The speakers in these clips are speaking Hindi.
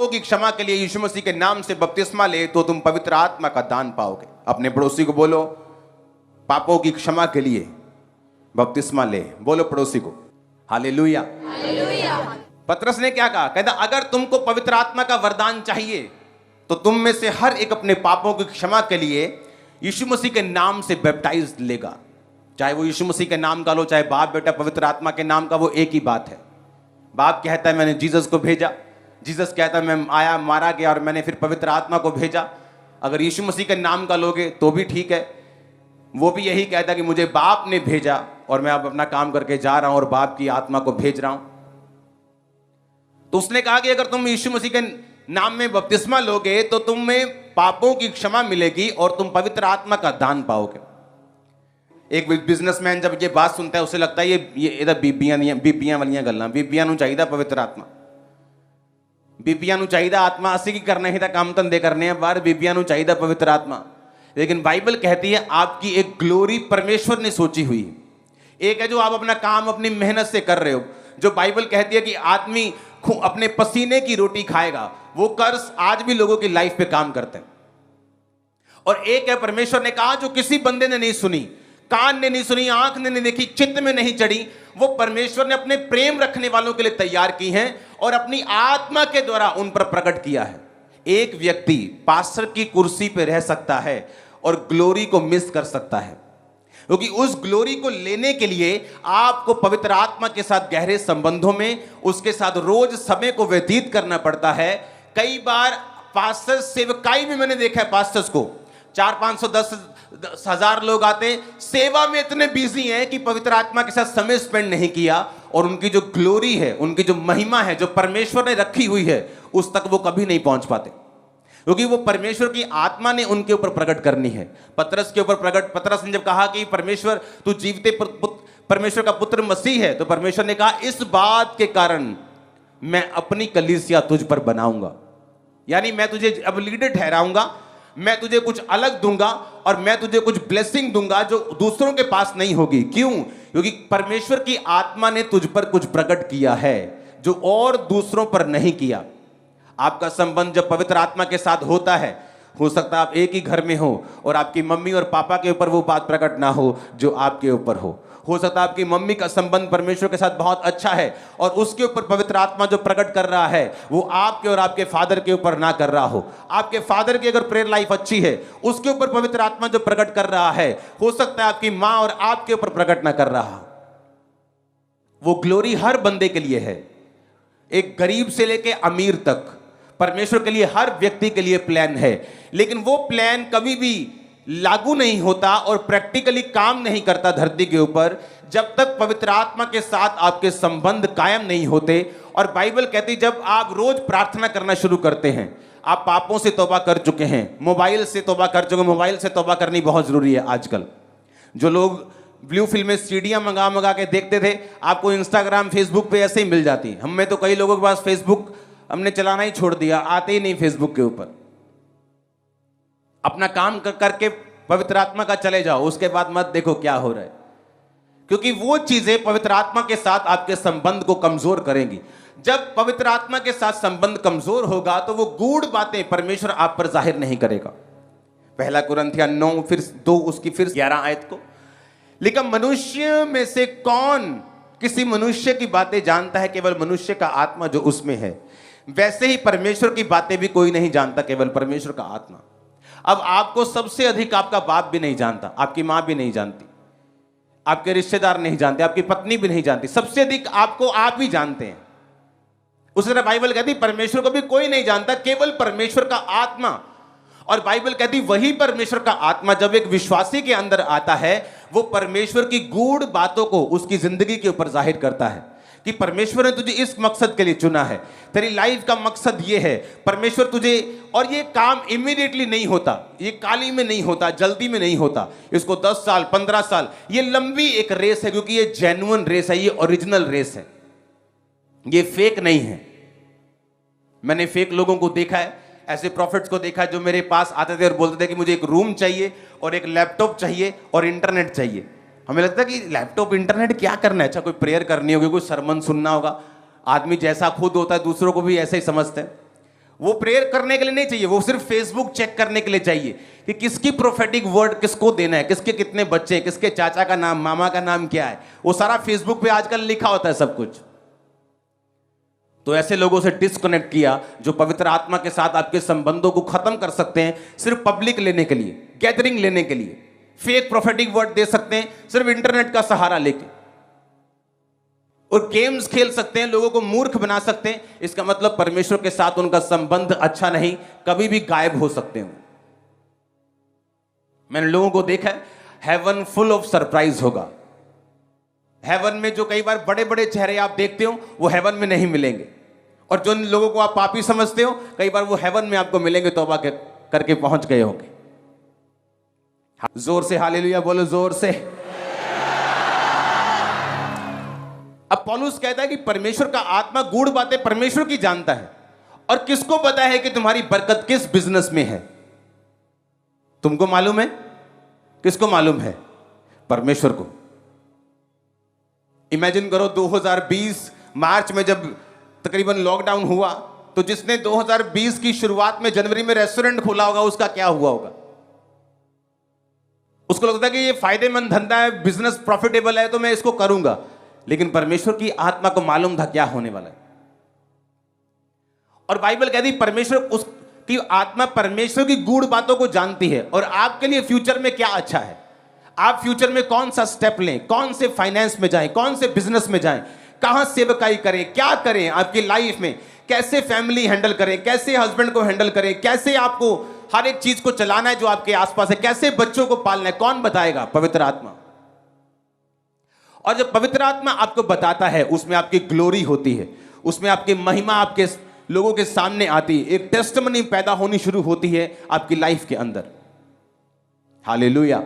की क्षमा के लिए यीशु मसीह के नाम से बपतिस्मा ले तो तुम पवित्र आत्मा का दान पाओगे। अपने पड़ोसी को बोलो, पापों की क्षमा के लिए बपतिस्मा ले। बोलो पड़ोसी को, हालेलुया। पतरस ने क्या कहा? कहता अगर तुमको पवित्र आत्मा का वरदान चाहिए तो तुम में से हर एक अपने पापों की क्षमा के लिए यीशु मसीह के नाम से बैप्टाइज लेगा। चाहे वो यीशु मसीह के नाम का लो, चाहे बाप बेटा पवित्र आत्मा के नाम का, वो एक ही बात है। बाप कहता है मैंने जीसस को भेजा, जीसस कहता है मैं आया, मारा गया और मैंने फिर पवित्र आत्मा को भेजा। अगर यीशु मसीह के नाम का लोगे तो भी ठीक है, वो भी यही कहता है कि मुझे बाप ने भेजा और मैं अब अपना काम करके जा रहा हूं और बाप की आत्मा को भेज रहा हूं। तो उसने कहा कि अगर तुम यीशु मसीह के नाम में बपतिस्मा लोगे तो तुम में पापों की क्षमा मिलेगी और तुम पवित्र आत्मा का दान पाओगे। एक बिजनेसमैन जब ये बात सुनता है उसे लगता है ये बीबियां वालियां गल्लां, बीबियां नूं चाहिदा पवित्र आत्मा, बीबियां नूं चाहिदा आत्मा, असीं की करना ही था काम धंधे करने हैं बाहर, बीबियां नूं चाहिदा पवित्र आत्मा। लेकिन बाइबल कहती है आपकी एक ग्लोरी परमेश्वर ने सोची हुई है। एक है जो आप अपना काम अपनी मेहनत से कर रहे हो, जो बाइबल कहती है कि आदमी अपने पसीने की रोटी खाएगा, वो कर्ज आज भी लोगों की लाइफ पे काम करते हैं। और एक है परमेश्वर ने कहा जो किसी बंदे ने नहीं सुनी, कान ने नहीं सुनी, आंख ने नहीं देखी, चित्त में नहीं चढ़ी, वो परमेश्वर ने अपने प्रेम रखने वालों के लिए तैयार की हैं और अपनी आत्मा के द्वारा उन पर प्रकट किया है। एक व्यक्ति पास्टर की कुर्सी पे रह सकता है और ग्लोरी को मिस कर सकता है, क्योंकि उस ग्लोरी को लेने के लिए आपको पवित्र आत्मा के साथ गहरे संबंधों में उसके साथ रोज समय को व्यतीत करना पड़ता है। कई बार पास्टर सेवकाई में मैंने देखा है, पास्टर्स को 400-500-10,000 लोग आते, सेवा में इतने बिजी हैं कि पवित्र आत्मा के साथ समय स्पेंड नहीं किया और उनकी जो ग्लोरी है, उनकी जो महिमा है, जो परमेश्वर ने रखी हुई है, उस तक वो कभी नहीं पहुंच पाते, क्योंकि वो परमेश्वर की आत्मा ने उनके ऊपर प्रकट करनी है। पतरस के ऊपर प्रकट, पतरस ने जब कहा कि परमेश्वर तू जीवते परमेश्वर का पुत्र मसीह है, तो परमेश्वर ने कहा इस बात के कारण मैं अपनी कलीसिया तुझ पर बनाऊंगा, यानी मैं तुझे अब लीडर ठहराऊंगा, मैं तुझे कुछ अलग दूंगा और मैं तुझे कुछ ब्लेसिंग दूंगा जो दूसरों के पास नहीं होगी। क्यों? क्योंकि परमेश्वर की आत्मा ने तुझ पर कुछ प्रकट किया है जो और दूसरों पर नहीं किया। आपका संबंध जब पवित्र आत्मा के साथ होता है, हो सकता है आप एक ही घर में हो और आपकी मम्मी और पापा के ऊपर वो बात प्रकट ना हो जो आपके ऊपर हो सकता है आपकी मम्मी का संबंध परमेश्वर के साथ बहुत अच्छा है और उसके ऊपर पवित्र आत्मा जो प्रकट कर रहा है वो आपके और आपके फादर के ऊपर ना कर रहा हो। आपके फादर की अगर प्रेयर लाइफ अच्छी है, उसके ऊपर पवित्र आत्मा जो प्रकट कर रहा है, हो सकता है आपकी मां और आपके ऊपर प्रकट ना कर रहा। वो ग्लोरी हर बंदे के लिए है, एक गरीब से लेके अमीर तक परमेश्वर के लिए, हर व्यक्ति के लिए प्लान है, लेकिन वो प्लान कभी भी लागू नहीं होता और प्रैक्टिकली काम नहीं करता धरती के ऊपर जब तक पवित्र आत्मा के साथ आपके संबंध कायम नहीं होते। और बाइबल कहती जब आप रोज प्रार्थना करना शुरू करते हैं, आप पापों से तौबा कर चुके हैं, मोबाइल से तौबा कर चुके, मोबाइल से तौबा करनी बहुत जरूरी है। आजकल जो लोग ब्लू फिल्में सीडियां मंगा के देखते थे, आपको इंस्टाग्राम फेसबुक पे ऐसे ही मिल जाती। हम में तो कई लोगों के पास फेसबुक हमने चलाना ही छोड़ दिया, आते ही नहीं फेसबुक के ऊपर। अपना काम करके पवित्र आत्मा का चले जाओ, उसके बाद मत देखो क्या हो रहा है, क्योंकि वो चीजें पवित्र आत्मा के साथ आपके संबंध को कमजोर करेंगी। जब पवित्र आत्मा के साथ संबंध कमजोर होगा तो वो गूढ़ बातें परमेश्वर आप पर जाहिर नहीं करेगा। पहला कुरिन्थियों 9 फिर 2 उसकी फिर 11 आयत को लिखा, मनुष्य में से कौन किसी मनुष्य की बातें जानता है, केवल मनुष्य का आत्मा जो उसमें है, वैसे ही परमेश्वर की बातें भी कोई नहीं जानता, केवल परमेश्वर का आत्मा। अब आपको सबसे अधिक आपका बाप भी नहीं जानता, आपकी मां भी नहीं जानती, आपके रिश्तेदार नहीं जानते, आपकी पत्नी भी नहीं जानती, सबसे अधिक आपको आप भी जानते हैं। उसी तरह बाइबल कहती परमेश्वर को भी कोई नहीं जानता, केवल परमेश्वर का आत्मा। और बाइबल कहती वही परमेश्वर का आत्मा जब एक विश्वासी के अंदर आता है, वो परमेश्वर की गूढ़ बातों को उसकी जिंदगी के ऊपर जाहिर करता है कि परमेश्वर ने तुझे इस मकसद के लिए चुना है, तेरी लाइफ का मकसद ये है, परमेश्वर तुझे। और ये काम इमीडिएटली नहीं होता, ये काली में नहीं होता, जल्दी में नहीं होता, इसको 10 साल 15 साल, ये लंबी एक रेस है, क्योंकि ये जेन्युइन रेस है, ये ओरिजिनल रेस है, ये फेक नहीं है। मैंने फेक लोगों को देखा है, ऐसे प्रॉफिट्स को देखा है जो मेरे पास आते थे और बोलते थे कि मुझे एक रूम चाहिए और एक लैपटॉप चाहिए और इंटरनेट चाहिए। हमें लगता है कि लैपटॉप इंटरनेट क्या करना है, अच्छा कोई प्रेयर करनी होगी, कोई सरमन सुनना होगा। आदमी जैसा खुद होता है दूसरों को भी ऐसे ही समझते हैं। वो प्रेयर करने के लिए नहीं चाहिए, वो सिर्फ फेसबुक चेक करने के लिए चाहिए कि किसकी प्रोफेटिक वर्ड किसको देना है, किसके कितने बच्चे हैं, किसके चाचा का नाम, मामा का नाम क्या है, वो सारा फेसबुक पे आजकल लिखा होता है सब कुछ। तो ऐसे लोगों से डिस्कनेक्ट किया जो पवित्र आत्मा के साथ आपके संबंधों को खत्म कर सकते हैं सिर्फ पब्लिक लेने के लिए, गैदरिंग लेने के लिए, फेक प्रोफेटिक वर्ड दे सकते हैं सिर्फ इंटरनेट का सहारा लेके, और गेम्स खेल सकते हैं, लोगों को मूर्ख बना सकते हैं। इसका मतलब परमेश्वर के साथ उनका संबंध अच्छा नहीं, कभी भी गायब हो सकते हैं। मैंने लोगों को देखा है, हेवन फुल ऑफ सरप्राइज होगा। हेवन में जो कई बार बड़े बड़े चेहरे आप देखते हो वो हेवन में नहीं मिलेंगे, और जो लोगों को आप पापी समझते हो कई बार वो हेवन में आपको मिलेंगे, तौबा करके पहुंच गए होंगे। जोर से हालेलुया बोलो, जोर से। अब पौलुस कहता है कि परमेश्वर का आत्मा गूढ़ बातें परमेश्वर की जानता है, और किसको पता है कि तुम्हारी बरकत किस बिजनेस में है? तुमको मालूम है? किसको मालूम है? परमेश्वर को। इमेजिन करो 2020 मार्च में जब तकरीबन लॉकडाउन हुआ, तो जिसने 2020 की शुरुआत में जनवरी में रेस्टोरेंट खोला होगा उसका क्या हुआ होगा? उसको लगता है कि ये फायदेमंद धंधा है, बिजनेस प्रॉफिटेबल है, तो मैं इसको करूंगा। लेकिन परमेश्वर की आत्मा को मालूम था क्या होने वाला है। और बाइबल कहती परमेश्वर, उसकी आत्मा परमेश्वर की गूढ़ बातों को जानती है, और आपके लिए फ्यूचर में क्या अच्छा है, आप फ्यूचर में कौन सा स्टेप लें, कौन से फाइनेंस में जाएं, कौन से बिजनेस में जाएं, कहां सेवकाई करें, क्या करें आपकी लाइफ में, कैसे फैमिली हैंडल करें, कैसे हस्बैंड को हैंडल करें, कैसे आपको हर एक चीज को चलाना है जो आपके आसपास है, कैसे बच्चों को पालना है, कौन बताएगा? पवित्र आत्मा। और जब पवित्र आत्मा आपको बताता है, उसमें आपकी ग्लोरी होती है, उसमें आपकी महिमा आपके लोगों के सामने आती है, एक टेस्टिमनी पैदा होनी शुरू होती है आपकी लाइफ के अंदर। हालेलुया।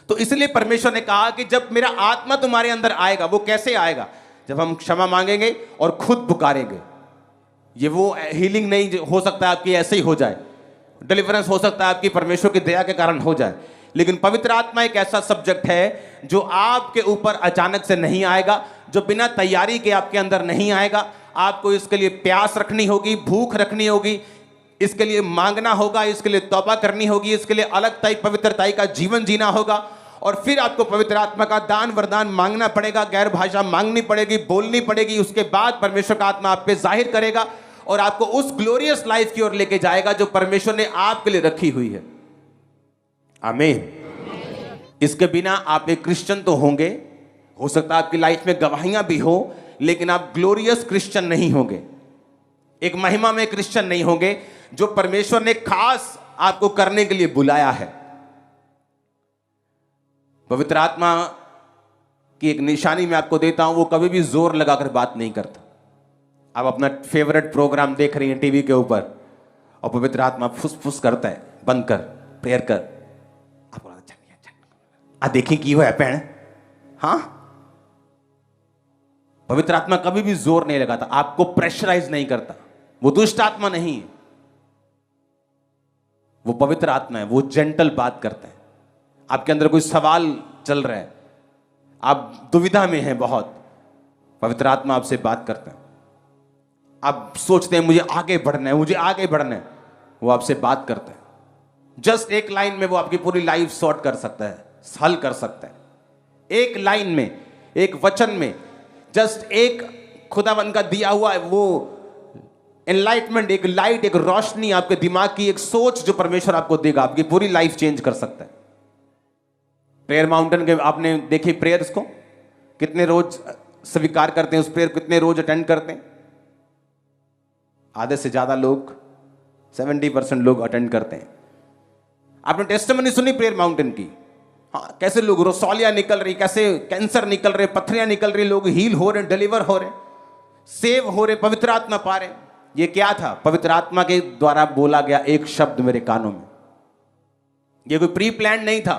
तो इसलिए परमेश्वर ने कहा कि जब मेरा आत्मा तुम्हारे अंदर आएगा, वो कैसे आएगा? जब हम क्षमा मांगेंगे और खुद पुकारेंगे। ये वो हीलिंग नहीं हो सकता आपकी ऐसे ही हो जाए, डिलीवरेंस हो सकता है आपकी परमेश्वर की दया के कारण हो जाए, लेकिन पवित्र आत्मा एक ऐसा सब्जेक्ट है जो आपके ऊपर अचानक से नहीं आएगा, जो बिना तैयारी के आपके अंदर नहीं आएगा। आपको इसके लिए प्यास रखनी होगी, भूख रखनी होगी, इसके लिए मांगना होगा, इसके लिए तौबा करनी होगी, इसके लिए अलगताई पवित्रताई का जीवन जीना होगा, और फिर आपको पवित्र आत्मा का दान वरदान मांगना पड़ेगा, गैर भाषा मांगनी पड़ेगी, बोलनी पड़ेगी। उसके बाद परमेश्वर का आत्मा आप पे जाहिर करेगा और आपको उस ग्लोरियस लाइफ की ओर लेके जाएगा जो परमेश्वर ने आपके लिए रखी हुई है। आमीन। इसके बिना आप एक क्रिश्चियन तो होंगे, हो सकता है आपकी लाइफ में गवाहियां भी हो, लेकिन आप ग्लोरियस क्रिश्चियन नहीं होंगे, एक महिमा में क्रिश्चियन नहीं होंगे जो परमेश्वर ने खास आपको करने के लिए बुलाया है। पवित्र आत्मा की एक निशानी मैं आपको देता हूं, वो कभी भी जोर लगाकर बात नहीं करता। आप अपना फेवरेट प्रोग्राम देख रही हैं टीवी के ऊपर और पवित्र आत्मा फुस फुस करता है, बंद कर, प्रेयर कर, आप देखिए की हुआ पैण। हाँ, पवित्र आत्मा कभी भी जोर नहीं लगाता, आपको प्रेशराइज नहीं करता। वो दुष्ट आत्मा नहीं है, वो पवित्र आत्मा है, वो जेंटल बात करता है। आपके अंदर कोई सवाल चल रहा है, आप दुविधा में हैं बहुत, पवित्र आत्मा आपसे बात करता है। आप सोचते हैं मुझे आगे बढ़ना है, मुझे आगे बढ़ना है, वो आपसे बात करता है। जस्ट एक लाइन में वो आपकी पूरी लाइफ सॉर्ट कर सकता है, हल कर सकता है। एक लाइन में, एक वचन में, जस्ट एक खुदावंद का दिया हुआ है वो एनलाइटमेंट, एक लाइट, एक रोशनी, आपके दिमाग की एक सोच जो परमेश्वर आपको देगा, आपकी पूरी लाइफ चेंज कर सकता है। प्रेयर माउंटेन के आपने देखी प्रेयर्स को, कितने रोज स्वीकार करते हैं उस प्रेयर, कितने रोज अटेंड करते हैं? आधे से ज्यादा लोग, 70% लोग अटेंड करते हैं। आपने टेस्टिमनी सुनी प्रेयर माउंटेन की? हाँ, कैसे लोग, रोसोलिया निकल रही, कैसे कैंसर निकल रहे, पथरियां निकल रही, लोग हील हो रहे, डिलीवर हो रहे, सेव हो रहे, पवित्र आत्मा पा रहे। ये क्या था? पवित्र आत्मा के द्वारा बोला गया एक शब्द मेरे कानों में। ये कोई प्री प्लान नहीं था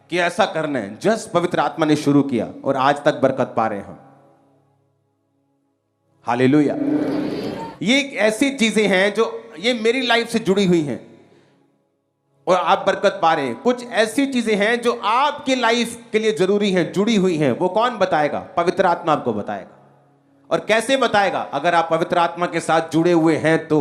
कि ऐसा करना है, जस्ट पवित्र आत्मा ने शुरू किया और आज तक बरकत पा रहे हैं हम। हालेलुया। ये एक ऐसी चीजें हैं जो ये मेरी लाइफ से जुड़ी हुई हैं और आप बरकत पा रहे हैं। कुछ ऐसी चीजें हैं जो आपकी लाइफ के लिए जरूरी हैं, जुड़ी हुई हैं। वो कौन बताएगा? पवित्र आत्मा आपको बताएगा। और कैसे बताएगा? अगर आप पवित्र आत्मा के साथ जुड़े हुए हैं तो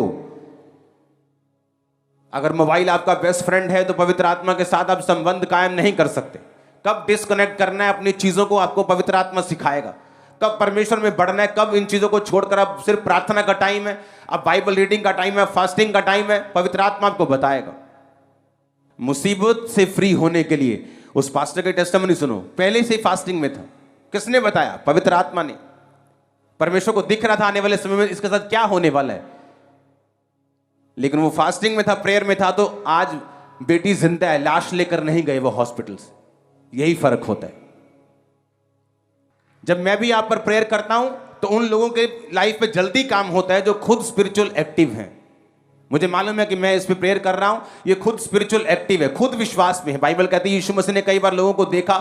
अगर मोबाइल आपका बेस्ट फ्रेंड है तो पवित्र आत्मा के साथ आप संबंध कायम नहीं कर सकते। कब डिस्कनेक्ट करना है अपनी चीजों को आपको पवित्र आत्मा सिखाएगा। कब परमेश्वर में बढ़ना है, कब इन चीजों को छोड़कर अब सिर्फ प्रार्थना का टाइम है, अब बाइबल रीडिंग का टाइम है, फास्टिंग का टाइम है, पवित्र आत्मा आपको बताएगा। मुसीबत से फ्री होने के लिए उस पास्टर के टेस्टिमनी सुनो, पहले से ही फास्टिंग में था। किसने बताया? पवित्र आत्मा ने। परमेश्वर को दिख रहा था आने वाले समय में इसके साथ क्या होने वाला है, लेकिन वो फास्टिंग में था, प्रेयर में था, तो आज बेटी जिंदा है, लाश लेकर नहीं गए वो हॉस्पिटल से। यही फर्क होता है। जब मैं भी आप पर प्रेयर करता हूं तो उन लोगों के लाइफ पे जल्दी काम होता है जो खुद स्पिरिचुअल एक्टिव हैं। मुझे मालूम है कि मैं इस पे प्रेयर कर रहा हूं, ये खुद स्पिरिचुअल एक्टिव है, खुद विश्वास में है। बाइबल कहती है यीशु मसीह ने कई बार लोगों को देखा